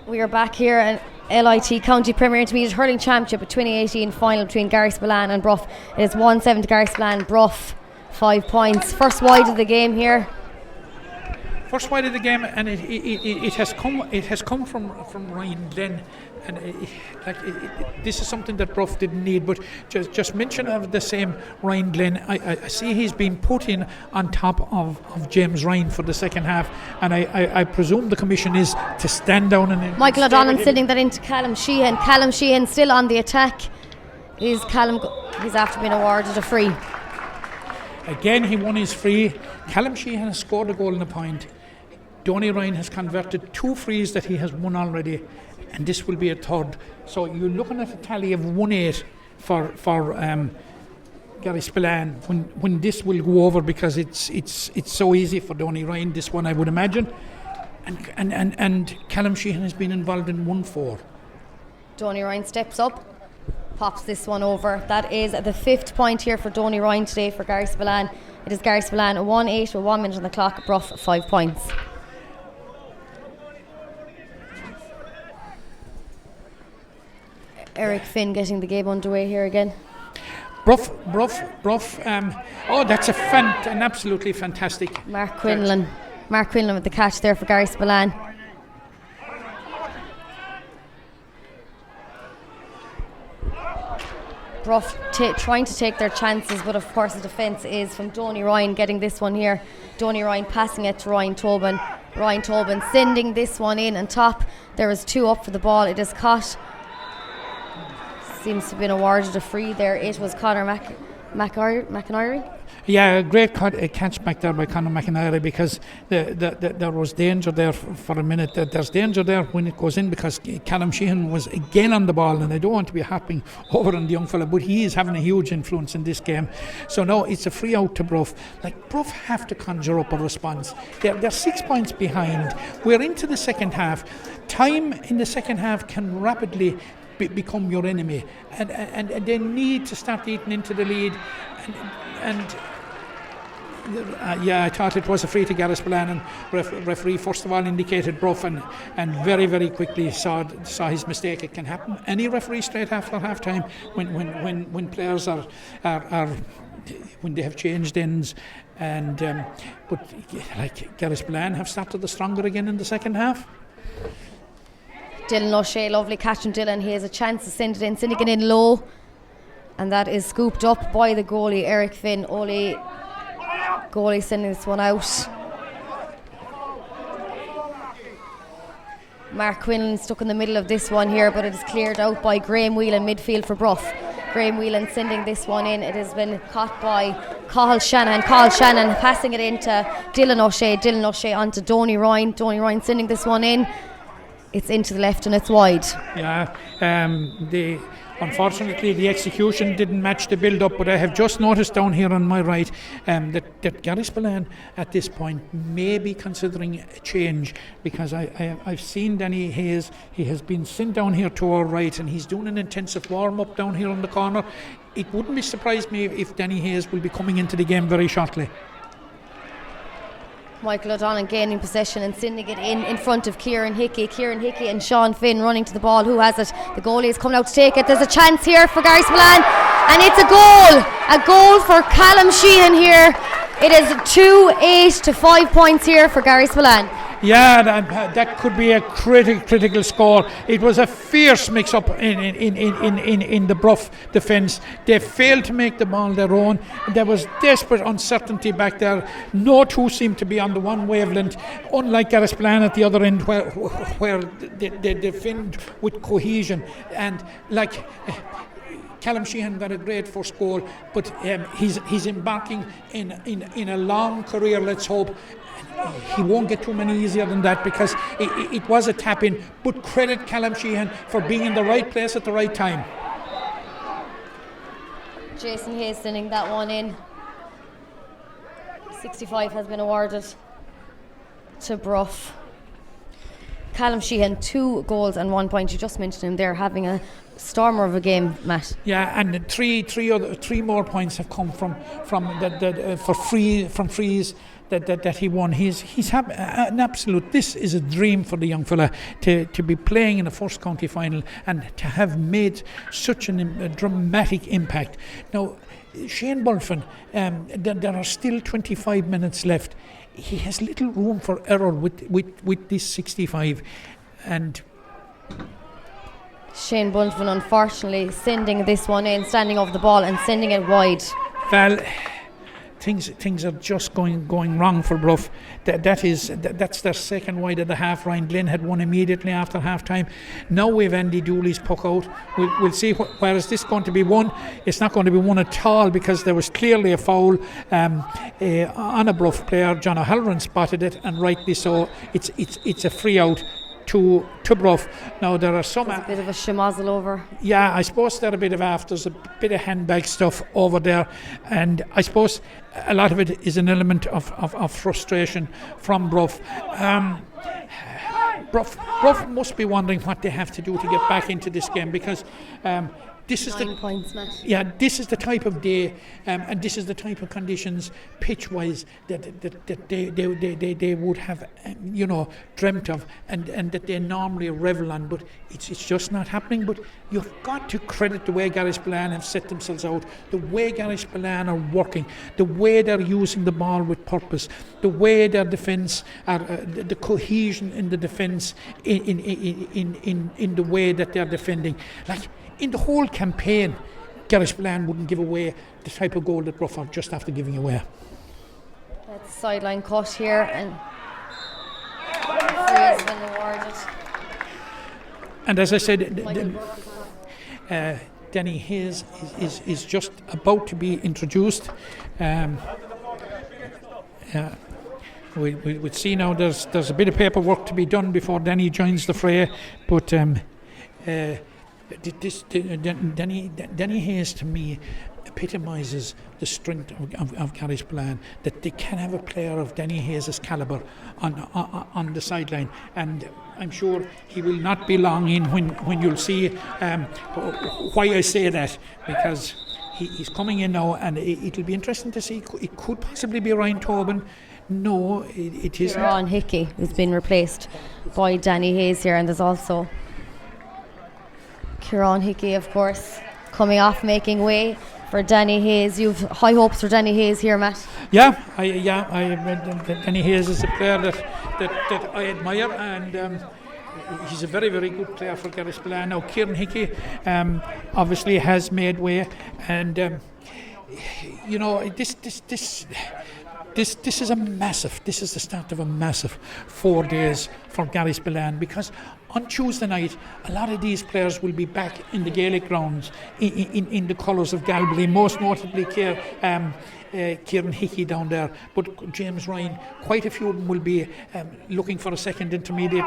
We are back here at LIT County Premier Intermediate Hurling Championship, a 2018 final between Garryspillane and Brough. It is 1-7 to Garryspillane. Brough 5 points. First wide of the game here. First wide of the game, and it has come from Ryan Glenn, and this is something that Brough didn't need. But just mention of the same Ryan Glenn, I see he's been put in on top of James Ryan for the second half, and I presume the commission is to stand down and Michael O'Donnell sending that into Callum Sheehan. Callum Sheehan still on the attack. He's after being awarded a free. Again, he won his free. Callum Sheehan has scored a goal and a point. Donny Ryan has converted 2 frees that he has won already, and this will be a third. So you're looking at a tally of 1-8 for Garryspillane when this will go over, because it's so easy for Donny Ryan, this one, I would imagine. And Callum Sheehan has been involved in 1-4. Donny Ryan steps up, pops this one over. That is the 5th point here for Donny Ryan today for Garryspillane. It is Garryspillane 1-8 with 1 minute on the clock. Brough 5 points. Eric Finn getting the game underway here again. Brough. That's an absolutely fantastic. Mark Quinlan with the catch there for Garryspillane. Brough trying to take their chances, but of course the defence is from Donny Ryan getting this one here. Donny Ryan passing it to Ryan Tobin. Ryan Tobin sending this one in on top. There is 2 up for the ball. It is caught. Seems to have been awarded a free there. It was Conor McIntyre. Yeah, great catch back there by Conor McIntyre, because there was danger there for a minute. There's danger there when it goes in, because Callum Sheehan was again on the ball, and I don't want to be hopping over on the young fella, but he is having a huge influence in this game. So now it's a free out to Brough. Brough have to conjure up a response. They're 6 points behind. We're into the second half. Time in the second half can rapidly become your enemy, and they need to start eating into the lead. I thought it was a free to Garryspillane, and referee first of all indicated Brough, and very, very quickly saw his mistake. It can happen. Any referee straight after half time when players are when they have changed ends, and but Garryspillane have started the stronger again in the second half. Dylan O'Shea, lovely catch from Dylan. He has a chance to send it in, sending it in low, and that is scooped up by the goalie Eric Finn. Goalie sending this one out. Mark Quinlan stuck in the middle of this one here, but it is cleared out by Graham Whelan, midfield for Brough. Graham Whelan sending this one in. It has been caught by Cathal Shannon. Cathal Shannon passing it into Dylan O'Shea. Dylan O'Shea onto Donny Ryan. Donny Ryan sending this one in. It's into the left and it's wide. Yeah, unfortunately the execution didn't match the build-up, but I have just noticed down here on my right that Garryspillane at this point may be considering a change, because I've seen Danny Hayes. He has been sent down here to our right, and he's doing an intensive warm-up down here in the corner. It wouldn't be surprised me if Danny Hayes will be coming into the game very shortly. Michael O'Donnell gaining possession and sending it in front of Kieran Hickey. Kieran Hickey and Sean Finn running to the ball. Who has it? The goalie is coming out to take it. There's a chance here for Garryspillane, and it's a goal. A goal for Callum Sheehan here. It is 2-8 to 5 points here for Garryspillane. Yeah, that could be a critical score. It was a fierce mix-up in the Brough defence. They failed to make the ball their own. There was desperate uncertainty back there. No two seemed to be on the one wavelength, unlike Garryspillane at the other end, where they defend with cohesion. And Callum Sheehan got a great first goal, but he's embarking in a long career, let's hope. He won't get too many easier than that, because it was a tap-in, but credit Callum Sheehan for being in the right place at the right time. Jason Hayes sending that one in. 65 has been awarded to Brough. Callum Sheehan, 2 goals and 1 point. You just mentioned him there having a stormer of a game, Matt. Yeah, and three more points have come from frees that he won. He's an absolute. This is a dream for the young fella to be playing in a first county final and to have made such a dramatic impact. Now, Shane Bulfin, there are still 25 minutes left. He has little room for error with this 65, and Shane Bulfin unfortunately sending this one in, standing over the ball and sending it wide. Well, things are just going wrong for Brough. That's their second wide of the half. Ryan Glenn had one immediately after half time. Now we've Andy Dooley's puck out. We'll see where is this going to be won. It's not going to be won at all because there was clearly a foul on a Brough player. John O'Halloran spotted it, and rightly so. It's a free out to Brough. Now there are some a bit of a schmozzle over. Yeah, I suppose there's a bit of handbag stuff over there, and I suppose a lot of it is an element of frustration from Brough. Brough must be wondering what they have to do to get back into this game, because this is 9 points, Matt. Yeah, this is the type of day and this is the type of conditions pitch-wise that they would have dreamt of and that they normally revel on, but it's just not happening. But you've got to credit the way Garryspillane have set themselves out, the way Garryspillane are working, the way they're using the ball with purpose, the way their defence are, the cohesion in the defence in the way that they're defending. Like, in the whole campaign, Garryspillane wouldn't give away the type of goal that Brough are just after giving away. That's sideline cut here, and free has been awarded. And as I said, Danny Hayes is just about to be introduced. We'd see now there's a bit of paperwork to be done before Danny joins the fray, but Danny Hayes to me epitomises the strength of Garryspillane, that they can have a player of Danny Hayes' calibre on the sideline, and I'm sure he will not be long in when you'll see why I say that, because he's coming in now, and it'll be interesting to see. It could possibly be Ryan Tobin. No, it isn't. Ron Hickey has been replaced by Danny Hayes here, and there's also Kieran Hickey, of course, coming off, making way for Danny Hayes. You've high hopes for Danny Hayes here, Matt. Danny Hayes is a player that I admire, and he's a very, very good player for Garryspillane. Now, Kieran Hickey obviously has made way, and This is a massive. This is the start of a massive 4 days for Garryspillane, because on Tuesday night a lot of these players will be back in the Gaelic grounds in the colours of Galway, most notably Kieran Hickey down there, but James Ryan, quite a few of them will be looking for a second intermediate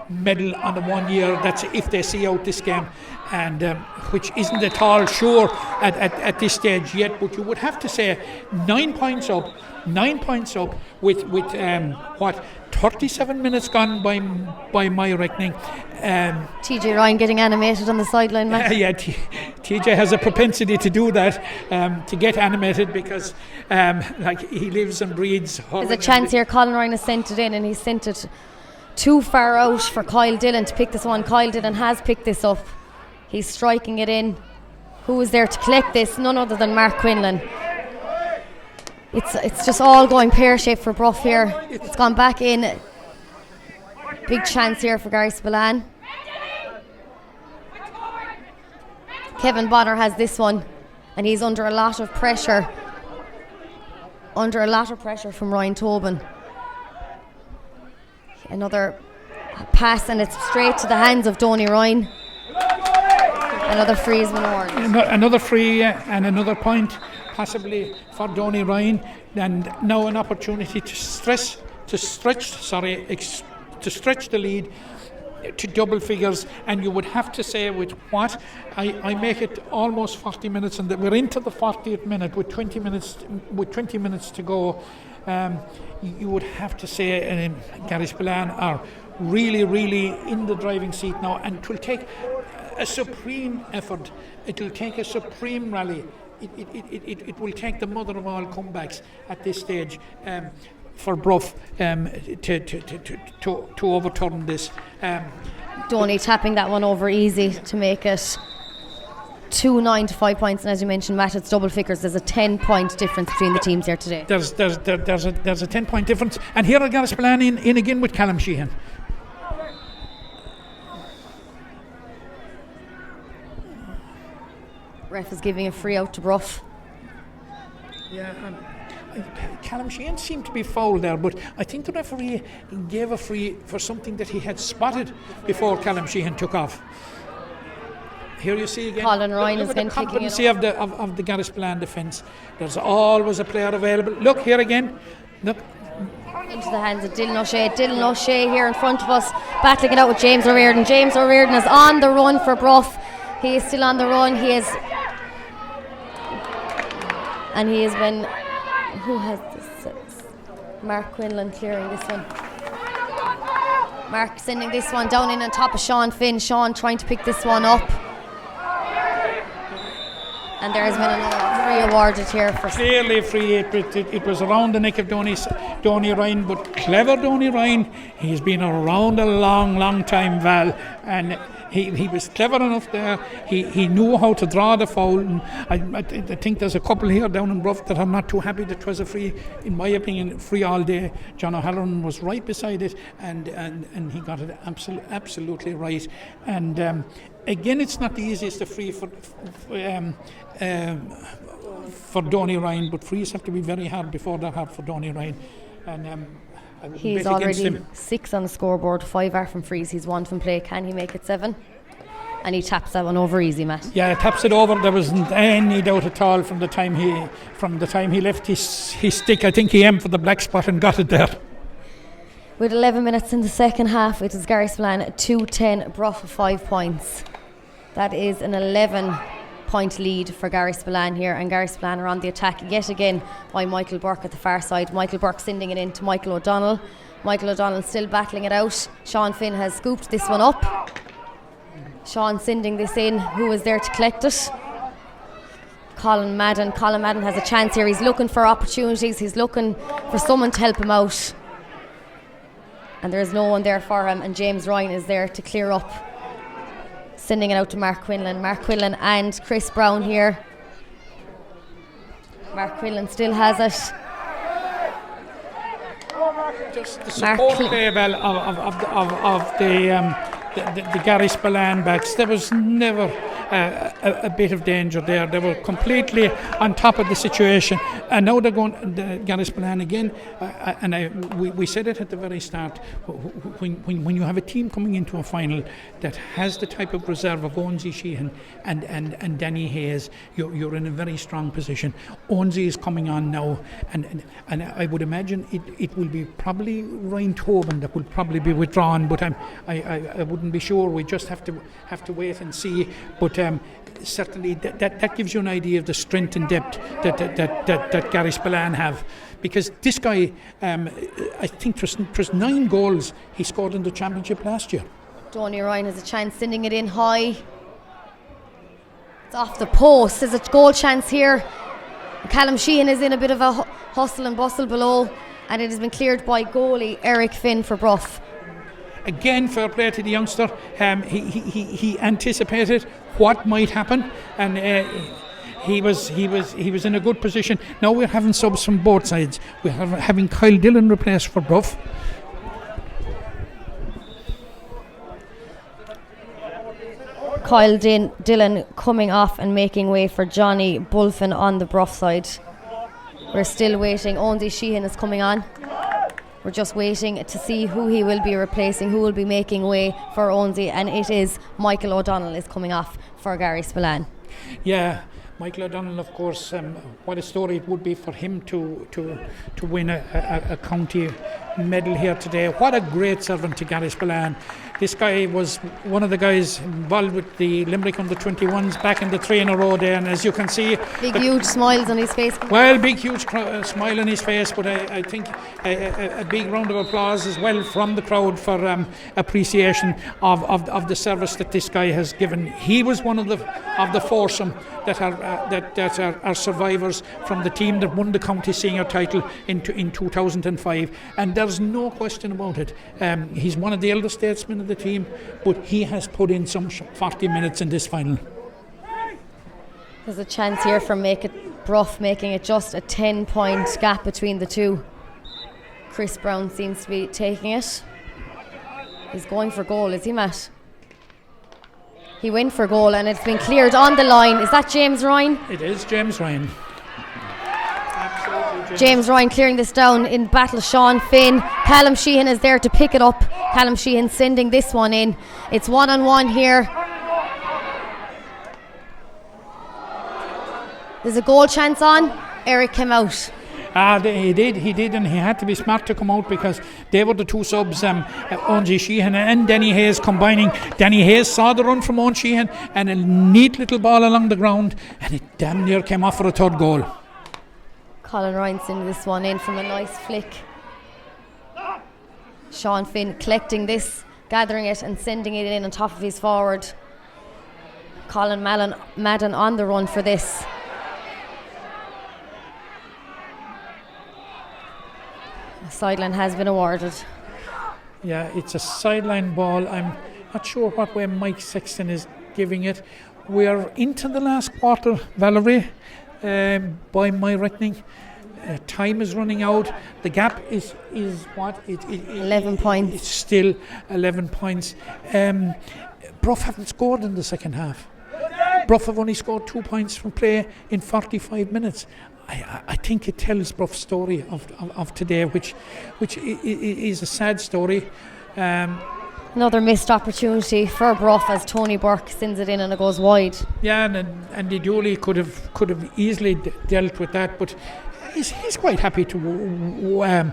medal on the 1 year. That's if they see out this game, and which isn't at all sure at this stage yet, but you would have to say 9 points up with 37 minutes gone by my reckoning. TJ Ryan getting animated on the sideline, Matt. Yeah, TJ has a propensity to do that, to get animated, because he lives and breathes. There's a chance here. Colin Ryan has sent it in, and he's sent it too far out for Kyle Dillon to pick this one. Kyle Dillon has picked this up. He's striking it in. Who is there to collect this? None other than Mark Quinlan. It's just all going pear-shaped for Brough here. It's gone back in. Big chance here for Garryspillane. Kevin Bonner has this one, and he's under a lot of pressure. From Ryan Tobin. Another pass, and it's straight to the hands of Donny Ryan. Another free has been awarded. Another free and another point possibly for Donny Ryan, and now an opportunity to stretch the lead to double figures. And you would have to say, with what I make it almost 40 minutes, and that we're into the 40th minute with 20 minutes to go. You would have to say Garryspillane are really, really in the driving seat now, and it will take a supreme effort. It will take a supreme rally. It will take the mother of all comebacks at this stage for Brough to overturn this. Donny tapping that one over easy to make it 2-9 to 5 points, and as you mentioned, Matt, it's double figures. There's a 10-point difference between the teams here today. There's a 10-point difference, and here are Garryspillane in again with Callum Sheehan. Ref is giving a free out to Brough. Yeah, Callum Sheehan seemed to be fouled there, but I think the referee gave a free for something that he had spotted before Callum Sheehan took off. Here you see again, Colin Ryan look has at been the picking it competency of the Garryspillane defence. There's always a player available. Look here again. Look. Into the hands of Dylan O'Shea. Dylan O'Shea here in front of us, battling it out with James O'Riordan. James O'Riordan is on the run for Brough. He is still on the run. He has been. Who has this? Mark Quinlan clearing this one. Mark sending this one down in on top of Sean Finn. Sean trying to pick this one up. And there has been another free awarded here for clearly a free. It was around the neck of Donny Ryan, but clever Donny Ryan. He's been around a long time, Val, and he was clever enough there. He knew how to draw the foul. And I think there's a couple here down in Brough that are not too happy that it was a free. In my opinion, free all day. John O'Halloran was right beside it, and he got it absolutely right. And again, it's not the easiest of free for Donny Ryan, but frees have to be very hard before they're hard for Donny Ryan. And he's already 6 on the scoreboard, 5 are from frees. He's 1 from play. Can he make it 7? And he taps that one over easy, Matt. Yeah, taps it over. There wasn't any doubt at all from the time he left his stick. I think he aimed for the black spot and got it there. With 11 minutes in the second half, it is Garryspillane 2-10, Brough 5 points. That is an 11-point lead for Garryspillane here, and Garryspillane are on the attack yet again by Michael Burke at the far side. Michael Burke sending it in to Michael O'Donnell. Michael O'Donnell still battling it out. Sean Finn has scooped this one up. Sean sending this in. Who is there to collect it? Colin Madden. Colin Madden has a chance here. He's looking for opportunities. He's looking for someone to help him out. And there is no one there for him, and James Ryan is there to clear up. Sending it out to Mark Quinlan. Mark Quinlan and Chris Brown here. Mark Quinlan still has it. Just the support play of the Garryspillane backs. There was never a bit of danger there. They were completely on top of the situation, and now they're going Garryspillane again. We said it at the very start. When you have a team coming into a final that has the type of reserve of Owensy Sheehan and Danny Hayes, you're in a very strong position. Owensy is coming on now, and I would imagine it will be probably Ryan Tobin that will probably be withdrawn, but I wouldn't be sure. We just have to wait and see. But certainly that gives you an idea of the strength and depth that Garryspillane have, because this guy, I think it was 9 goals he scored in the championship last year. Donny Ryan has a chance, sending it in high. It's off the post. There's a goal chance here. Callum Sheehan is in a bit of a hustle and bustle below, and it has been cleared by goalie Eric Finn for Brough. Again, fair play to the youngster. He anticipated what might happen, and he was in a good position. Now we're having subs from both sides. We're having Kyle Dillon replaced for Brough. Kyle Dillon coming off and making way for Johnny Bulfin on the Brough side. We're still waiting. Owensy Sheehan is coming on. We're just waiting to see who he will be replacing, who will be making way for Owensy, and it is Michael O'Donnell is coming off for Garryspillane. Yeah, Michael O'Donnell, of course, what a story it would be for him to win a county medal here today. What a great servant to Garryspillane. This guy was one of the guys involved with the Limerick under-21s back in the 3 in a row there, and as you can see... Huge smiles on his face. Well, big huge smile on his face, but I think a big round of applause as well from the crowd for appreciation of the service that this guy has given. He was one of the foursome that are survivors from the team that won the county senior title in 2005, and there's no question about it. He's one of the elder statesmen of the team, but he has put in some 40 minutes in this final. There's a chance here for Brough making it just a 10-point gap between the two. Chris Brown seems to be taking it. He's going for goal, is he, Matt? He went for goal and it's been cleared on the line. Is that James Ryan? It is James Ryan. James Ryan clearing this down in battle. Sean Finn. Callum Sheehan is there to pick it up. Callum Sheehan sending this one in. It's 1-on-1 here. There's a goal chance on. Eric came out. He did, and he had to be smart to come out because they were the two subs, Owen Sheehan and Denny Hayes combining. Denny Hayes saw the run from Owen Sheehan and a neat little ball along the ground, and it damn near came off for a third goal. Colin Ryan sending this one in from a nice flick. Sean Finn collecting this, gathering it and sending it in on top of his forward. Colin Madden on the run for this. A sideline has been awarded. Yeah, it's a sideline ball. I'm not sure what way Mike Sexton is giving it. We're into the last quarter, Valerie, by my reckoning. Time is running out. The gap is what? 11 points. It's still 11 points. Brough haven't scored in the second half. Brough have only scored 2 points from play in 45 minutes. I think it tells Brough's story of today, which is a sad story. Another missed opportunity for Brough as Tony Burke sends it in and it goes wide. Yeah, and the Dooley could have easily dealt with that, but he's quite happy to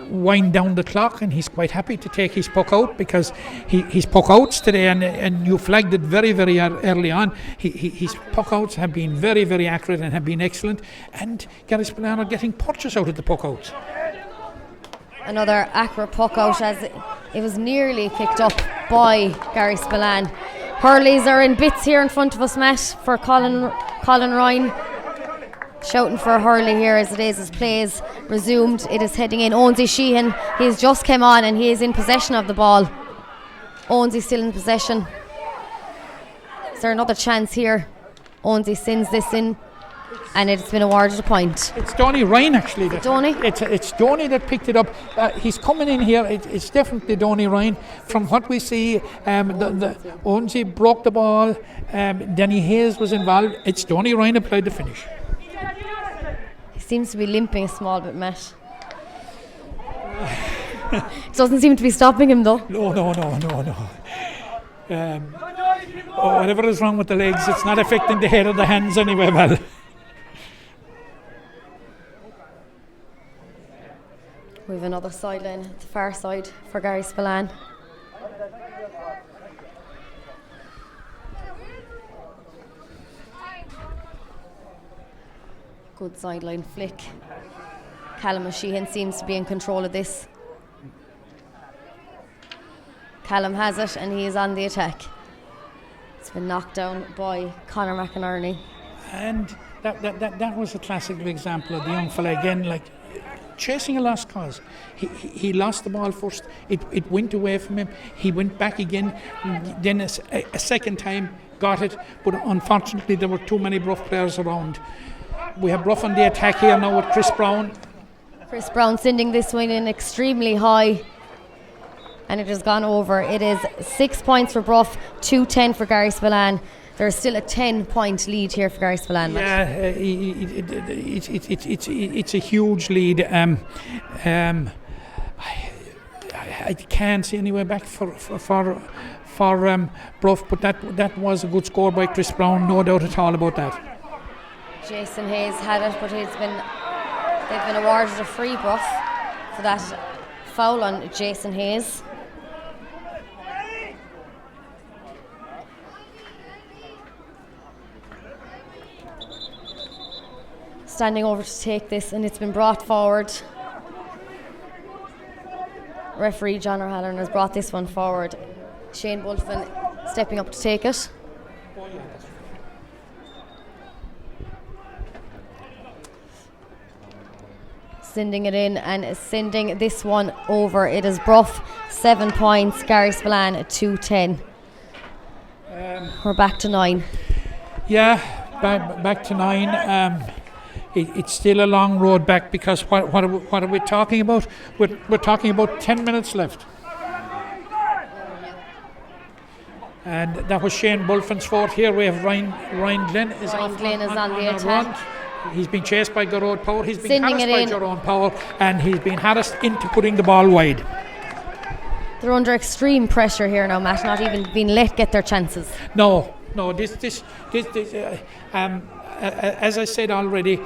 wind down the clock, and he's quite happy to take his puck out because his puck outs today, and you flagged it very, very early on. His puck outs have been very, very accurate and have been excellent, and Garryspillane are getting purchase out of the puck outs. Another accurate puck out as it was nearly picked up by Garryspillane. Hurleys are in bits here in front of us, Matt, for Colin Ryan. Shouting for a hurley here as play is resumed. It is heading in. Owensy Sheehan, he has just come on and he is in possession of the ball. Owensy still in possession. Is there another chance here? Owensy sends this in and it's been awarded a point. It's Donny Ryan actually. Donny? It's Donny that picked it up. He's coming in here. It's definitely Donny Ryan. From what we see, the Owensy broke the ball. Denny Hayes was involved. It's Donny Ryan applied the finish. Seems to be limping a small bit, Matt. It doesn't seem to be stopping him though. No. Whatever is wrong with the legs, it's not affecting the head or the hands anyway, well. We have another sideline at the far side for Garryspillane. Good sideline flick. Callum Sheehan seems to be in control of this. Callum has it and he is on the attack. It's been knocked down by Conor McInerney. And that was a classical example of the young fella again, like chasing a lost cause. He lost the ball first. It went away from him. He went back again. Then a second time got it, but unfortunately there were too many Brough players around. We have Brough on the attack here now with Chris Brown. Chris Brown sending this one in extremely high. And it has gone over. It is 6 points for Brough, 2-10 for Garryspillane. There's still a 10-point lead here for Garryspillane. Yeah, it's a huge lead. I can't see any way back for Brough, but that was a good score by Chris Brown, no doubt at all about that. Jason Hayes had it, but they've been awarded a free, Brough, for that foul on Jason Hayes. Standing over to take this, and it's been brought forward. Referee John O'Halloran has brought this one forward. Shane Bulfin stepping up to take it. Sending it in and sending this one over. It is Brough 7 points, Garryspillane 2-10. We're back to 9. Yeah, back to 9. It's still a long road back, because what are we talking about? We're talking about 10 minutes left. And that was Shane Bulfin's fault. Here we have Ryan Glenn is Ryan on the attack. He's been chased by Garrod Power. He's been Sending harassed it by in. Jerome Power, and he's been harassed into putting the ball wide. They're under extreme pressure here now, Matt, not even being let get their chances. No. This as I said already,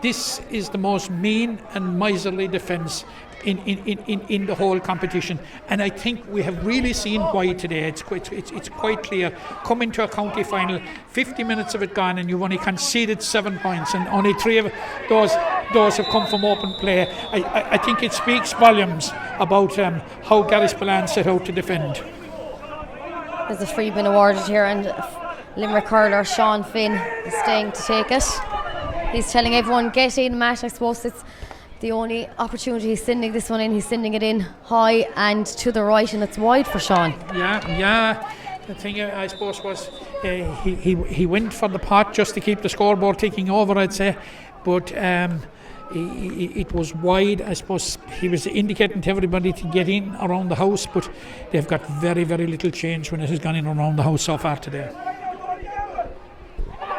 this is the most mean and miserly defence in the whole competition, and I think we have really seen why today. It's quite clear. Come into a county final, 50 minutes of it gone, and you've only conceded 7 points, and only 3 of those have come from open play. I think it speaks volumes about how Garryspillane set out to defend. There's a free been awarded here, and Limerick hurler Sean Finn is staying to take it. He's telling everyone, get in, Matt. I suppose it's the only opportunity. He's sending this one in. He's sending it in high and to the right, and it's wide for Sean. Yeah. The thing, I suppose, was he went for the pot just to keep the scoreboard ticking over, I'd say, but it was wide. I suppose he was indicating to everybody to get in around the house, but they've got very, very little change when it has gone in around the house so far today.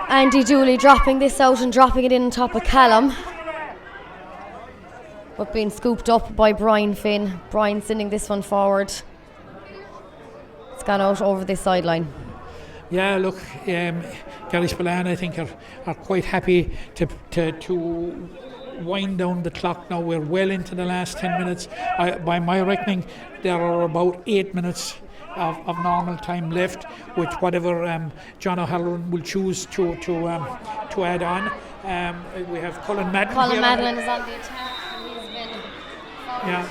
Andy Dooley dropping this out and dropping it in on top of Callum, but being scooped up by Brian Finn. Brian sending this one forward. It's gone out over this sideline. Yeah, look, Garryspillane, I think, are quite happy to wind down the clock now. We're well into the last 10 minutes. By my reckoning, there are about 8 minutes of normal time left, with whatever John O'Halloran will choose to add on. We have Colin Madden. Colin Madden is on the attack, and he's been fouled. Yeah.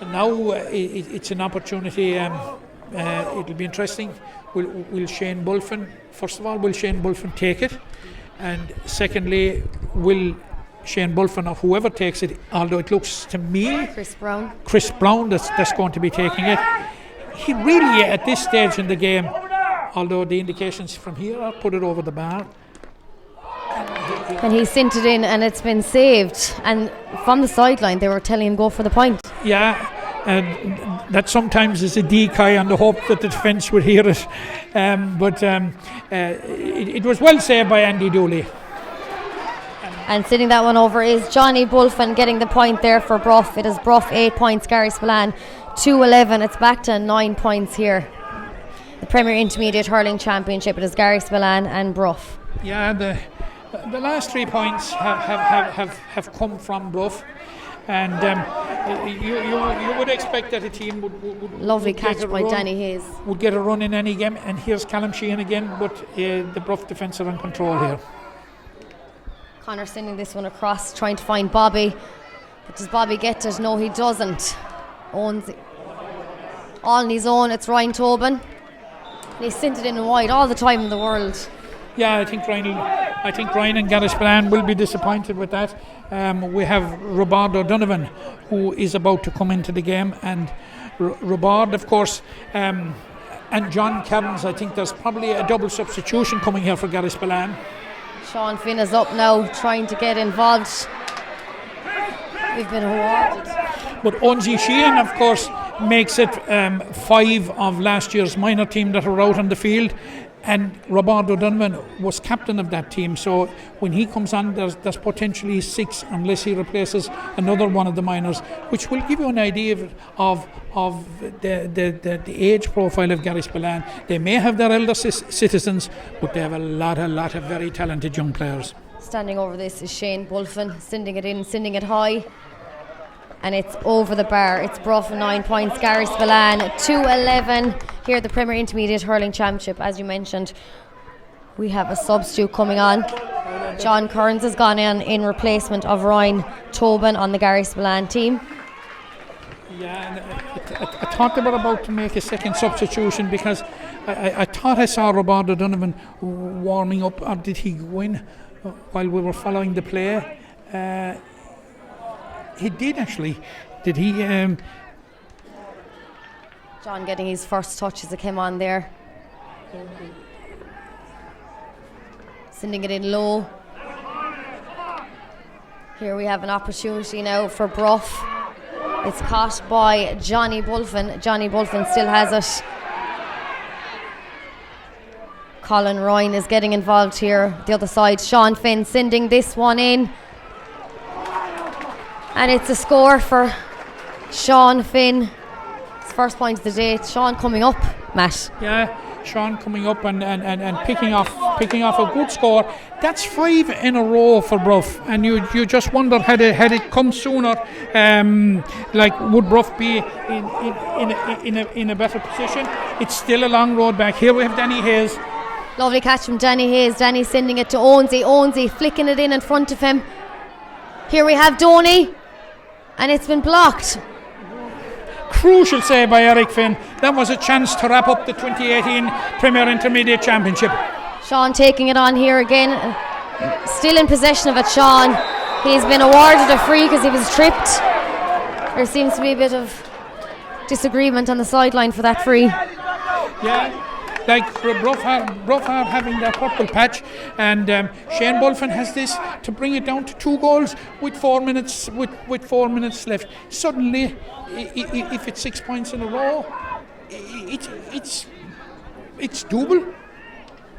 And now it's an opportunity. It'll be interesting. Will Shane Bulfin, first of all, will Shane Bulfin take it? And secondly, will Shane Bulfin or whoever takes it, although it looks to me Chris Brown that's going to be taking it. He really, at this stage in the game, although the indications from here are put it over the bar. And he sent it in, and it's been saved. And from the sideline, they were telling him go for the point. Yeah, and that sometimes is a decoy on the hope that the defence would hear it. But it was well saved by Andy Dooley. And sitting that one over is Johnny Bulfin getting the point there for Brough. It is Brough 8 points, Garryspillane 2-11. It's back to 9 points here. The Premier Intermediate Hurling Championship. It is Garryspillane and Brough. Yeah, the last 3 points have come from Brough, and you would expect that a team would lovely would catch by Danny Hayes. Would get a run in any game, and here's Callum Sheehan again, but the Brough defence are in control here. Connor sending this one across, trying to find Bobby. But does Bobby get it? No, he doesn't. Owns it all on his own. It's Ryan Tobin. He sent it in wide all the time in the world. Yeah, I think Ryan and Garryspillane will be disappointed with that. We have Robard O'Donovan, who is about to come into the game, and Robard, of course, and John Cairns. I think there's probably a double substitution coming here for Garryspillane. Sean Finn is up now, trying to get involved. We've been awarded. But Onzi Sheehan, of course, makes it 5 of last year's minor team that are out on the field. And Roberto Donovan was captain of that team, so when he comes on, there's potentially 6, unless he replaces another one of the minors, which will give you an idea of the age profile of Garryspillane. They may have their elder citizens, but they have a lot of very talented young players. Standing over this is Shane Bulfin, sending it in, sending it high. And it's over the bar. It's Brough 9 points, Garryspillane 2-11 here at the Premier Intermediate Hurling Championship. As you mentioned, we have a substitute coming on. John Kearns has gone in replacement of Ryan Tobin on the Garryspillane team. Yeah, and I thought they were about to make a second substitution, because I thought I saw Roberto Donovan warming up, or did he go in while we were following the play? He did actually. Did he? John getting his first touch as it came on there. Sending it in low. Here we have an opportunity now for Brough. It's caught by Johnny Bulfin. Johnny Bulfin still has it. Colin Ryan is getting involved here. The other side, Sean Finn sending this one in. And it's a score for Sean Finn. His first point of the day. Sean coming up, Matt. Yeah, Sean coming up and picking off a good score. That's 5 in a row for Brough, and you just wonder had it come sooner, like would Brough be in a better position? It's still a long road back. Here we have Danny Hayes. Lovely catch from Danny Hayes. Danny sending it to Owensy. Owensy flicking it in front of him. Here we have Doney. And it's been blocked. Crucial save by Eric Finn. That was a chance to wrap up the 2018 Premier Intermediate Championship. Sean taking it on here again. Still in possession of it, Sean. He's been awarded a free because he was tripped. There seems to be a bit of disagreement on the sideline for that free. Yeah. Like Brough are having their purple patch, and Shane Bulfin has this to bring it down to 2 goals with 4 minutes left. Suddenly, if it's 6 points in a row, it's doable.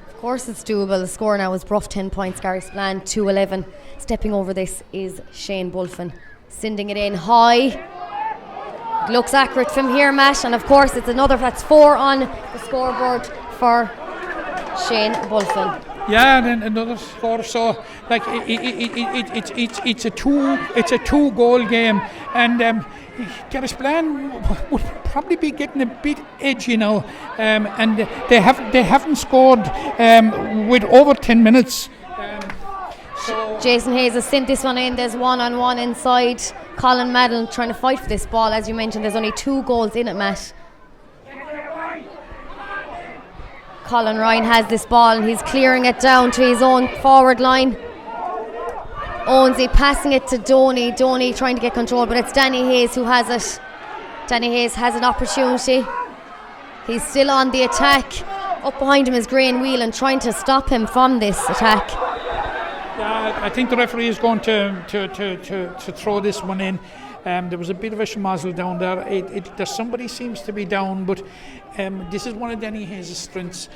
Of course, it's doable. The score now is Brough 10 points, Garryspillane 2-11. Stepping over this is Shane Bulfin, sending it in high. It looks accurate from here, Matt, and of course it's another. That's 4 on the scoreboard for Shane Bulfin. Yeah, and then another score. So, like it's a 2 goal game, and Garryspillane would probably be getting a bit edgy now, and they haven't scored with over 10 minutes. Jason Hayes has sent this one in. There's 1-on-1 inside. Colin Maddon trying to fight for this ball. As you mentioned, there's only 2 goals in it, Matt. Colin Ryan has this ball and he's clearing it down to his own forward line. Owensy passing it to Doney. Doney trying to get control, but it's Danny Hayes who has it. Danny Hayes has an opportunity. He's still on the attack. Up behind him is Graham Whelan trying to stop him from this attack. Yeah, I think the referee is going to throw this one in. There was a bit of a schmozzle down there. Somebody seems to be down, but this is one of Danny Hayes' strengths.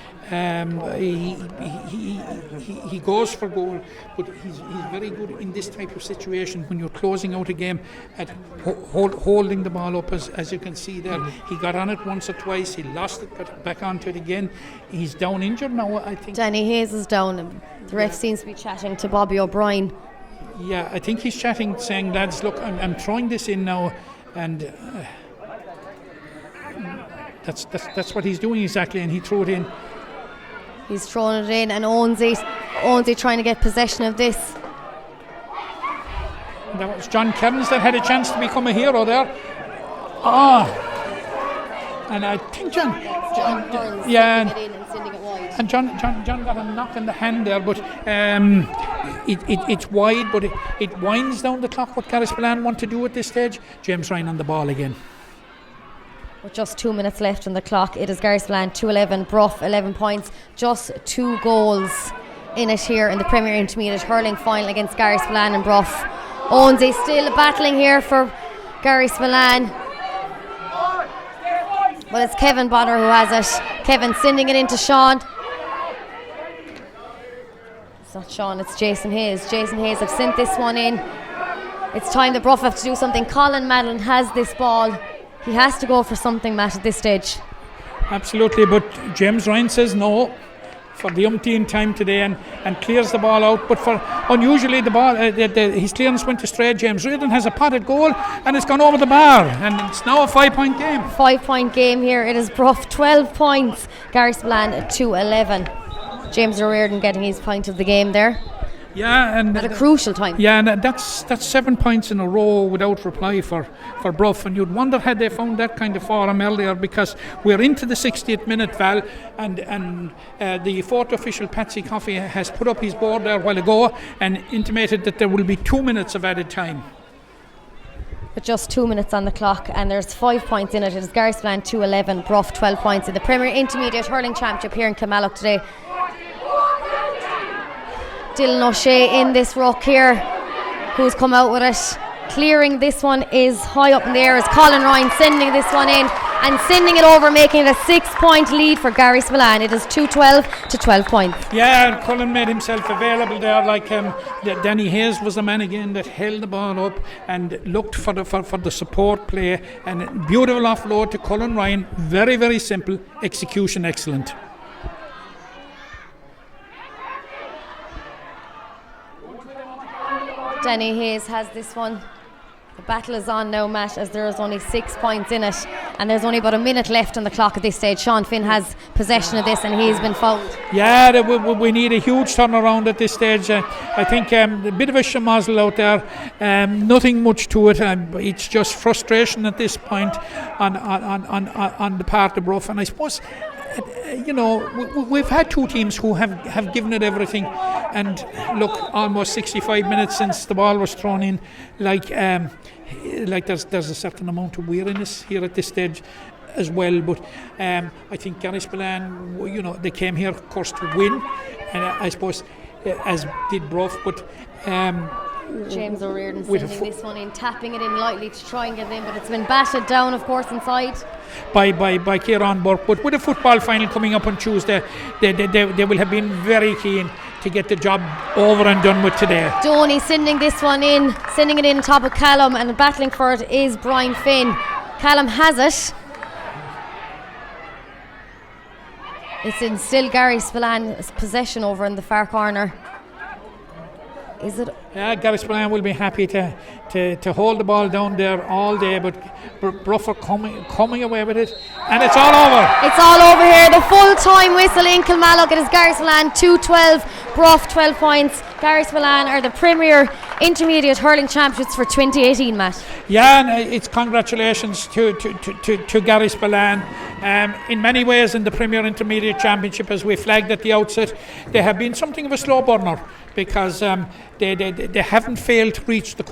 He goes for goal, but he's very good in this type of situation when you're closing out a game at holding the ball up, as you can see there. He got on it once or twice, he lost it, got back onto it again. He's down injured now, I think. Danny Hayes is down. The ref seems to be chatting to Bobby O'Brien. Yeah, I think he's chatting, saying, lads, look, I'm throwing this in now, and that's what he's doing exactly, and he threw it in. He's thrown it in, and Owensy trying to get possession of this. And that was John Kearns that had a chance to become a hero there. And I think John yeah, and John got a knock in the hand there, but it's wide, but it winds down the clock. What Garryspillane want to do at this stage? James Ryan on the ball again. With just 2 minutes left on the clock, it is Garryspillane 2-11, Brough 11 points, just 2 goals in it here in the Premier Intermediate Hurling Final against Garryspillane and Brough. Owensy still battling here for Garryspillane. Well, it's Kevin Bonner who has it. Kevin sending it into Sean. It's not Sean, it's Jason Hayes. Jason Hayes have sent this one in. It's time that Brough have to do something. Colin Madeline has this ball. He has to go for something, Matt, at this stage. Absolutely, but James Ryan says no for the umpteenth time today and clears the ball out. But for unusually the ball, his clearance went astray. James Reardon has a potted goal and it's gone over the bar, and it's now a 5-point game. 5-point game here. It is Brough 12 points, Garryspillane 2-11. James Reardon getting his point of the game there. Yeah, and at a crucial time. Yeah, and that's 7 points in a row without reply for Brough, and you'd wonder had they found that kind of form earlier, because we're into the 60th minute, Val, and the fourth official, Patsy Coffey, has put up his board there a while ago and intimated that there will be 2 minutes of added time. With just 2 minutes on the clock, and there's 5 points in it. It is Garryspillane 2-11, Brough 12 points in the Premier Intermediate Hurling Championship here in Kilmallock today. Dylan O'Shea in this ruck here, who's come out with it. Clearing this one is high up in the air as Colin Ryan sending this one in and sending it over, making it a 6-point lead for Garryspillane. It is 2-12 to 12 points. Yeah, and Colin made himself available there. Like Danny Hayes was the man again that held the ball up and looked for the support play, and beautiful offload to Colin Ryan. Very, very simple execution, excellent. Danny Hayes has this one. The battle is on now, Matt, as there is only 6 points in it, and there's only about a minute left on the clock at this stage. Sean Finn has possession of this, and he's been fouled. Yeah, we need a huge turnaround at this stage. I think a bit of a schmozzle out there. Nothing much to it. It's just frustration at this point on the part of Brough, and I suppose, you know, we've had two teams who have given it everything, and look, almost 65 minutes since the ball was thrown in. Like there's a certain amount of weariness here at this stage as well, but I think Garryspillane, you know, they came here of course to win, and I suppose as did Brough, but James O'Riordan sending this one in, tapping it in lightly to try and get it in, but it's been batted down, of course, inside by Kieran Burke. But with a football final coming up on Tuesday, they will have been very keen to get the job over and done with today. Donny sending this one in, sending it in top of Callum, and battling for it is Brian Finn. Callum has it. It's in still Garryspillane's possession over in the far corner. Is it? Yeah, Garryspillane will be happy to hold the ball down there all day, but Brough are coming away with it, and it's all over. It's all over here. The full time whistle in Kilmallock. It is Garryspillane 2-12, Brough 12 points. Garryspillane are the Premier Intermediate Hurling Champions for 2018, Matt. Yeah, and it's congratulations to Garryspillane. In many ways, in the Premier Intermediate Championship, as we flagged at the outset, they have been something of a slow burner, because they haven't failed to reach the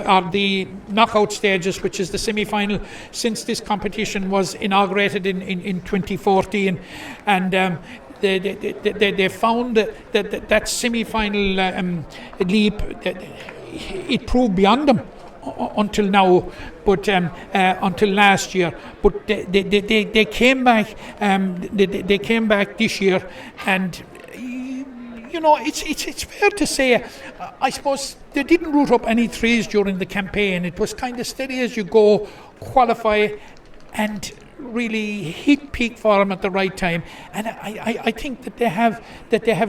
or the knockout stages, which is the semi-final, since this competition was inaugurated in 2014, and they found that semi-final leap. It proved beyond them until now, but until last year. But they came back. They came back this year, and you know, it's fair to say, I suppose they didn't root up any trees during the campaign. It was kind of steady as you go, qualify, and really hit peak form at the right time. And I think that they have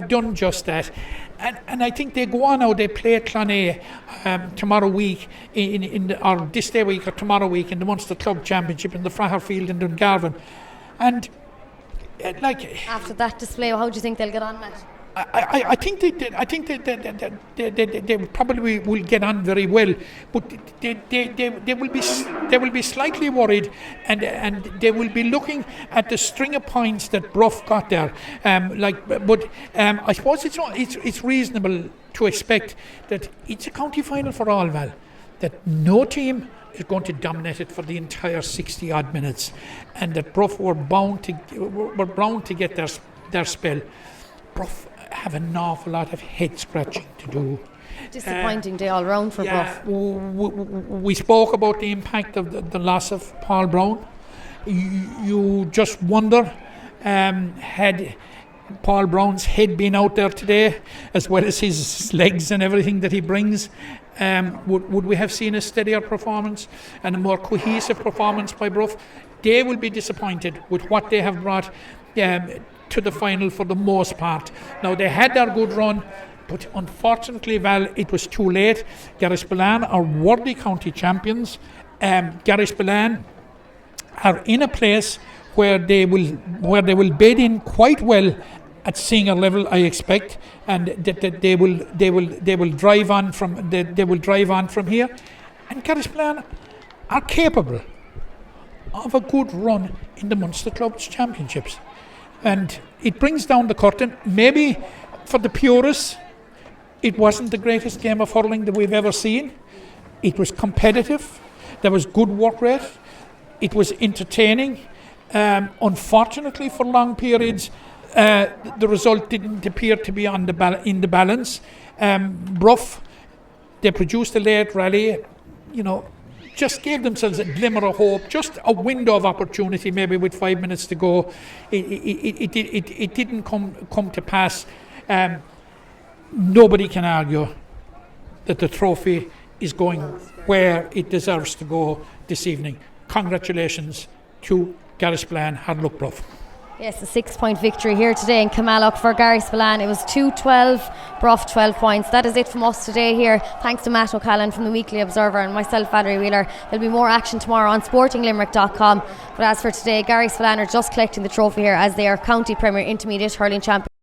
done just that. And I think they go on now. They play Clonea tomorrow week or this day week or tomorrow week in the Munster Club Championship in the Fraher Field in Dungarvan. And after that display, how do you think they'll get on, Matt? I think they probably will get on very well, but they will be slightly worried, and they will be looking at the string of points that Brough got there. But I suppose it's reasonable to expect that it's a county final for all, Val. That no team is going to dominate it for the entire 60 odd minutes, and that Brough were bound to get their spell. Brough have an awful lot of head scratching to do. Disappointing day all round for Brough. We spoke about the impact of the loss of Paul Brown. You just wonder, had Paul Brown's head being out there today, as well as his legs and everything that he brings, would we have seen a steadier performance and a more cohesive performance by Brough? They will be disappointed with what they have brought to the final for the most part. Now, they had their good run, but unfortunately, it was too late. Garryspillane are worthy county champions. Garryspillane are in a place where they will bed in quite well at senior level, I expect, and that they will drive on from here. And Garryspillane are capable of a good run in the Munster Clubs Championships, and it brings down the curtain. Maybe for the purists, it wasn't the greatest game of hurling that we've ever seen. It was competitive. There was good work rate. It was entertaining. Unfortunately, for long periods, the result didn't appear to be in the balance. Brough, they produced a late rally, just gave themselves a glimmer of hope, just a window of opportunity, maybe with 5 minutes to go. It didn't come to pass. Nobody can argue that the trophy is going where it deserves to go this evening. Congratulations to Garryspillane Hard Luck Brough. Yes, a 6-point victory here today in Camalloch for Garryspillane. It was 2-12, Brough 12 points. That is it from us today here. Thanks to Matt O'Callaghan from the Weekly Observer and myself, Valerie Wheeler. There'll be more action tomorrow on sportinglimerick.com. But as for today, Garryspillane are just collecting the trophy here as they are County Premier Intermediate Hurling Champions.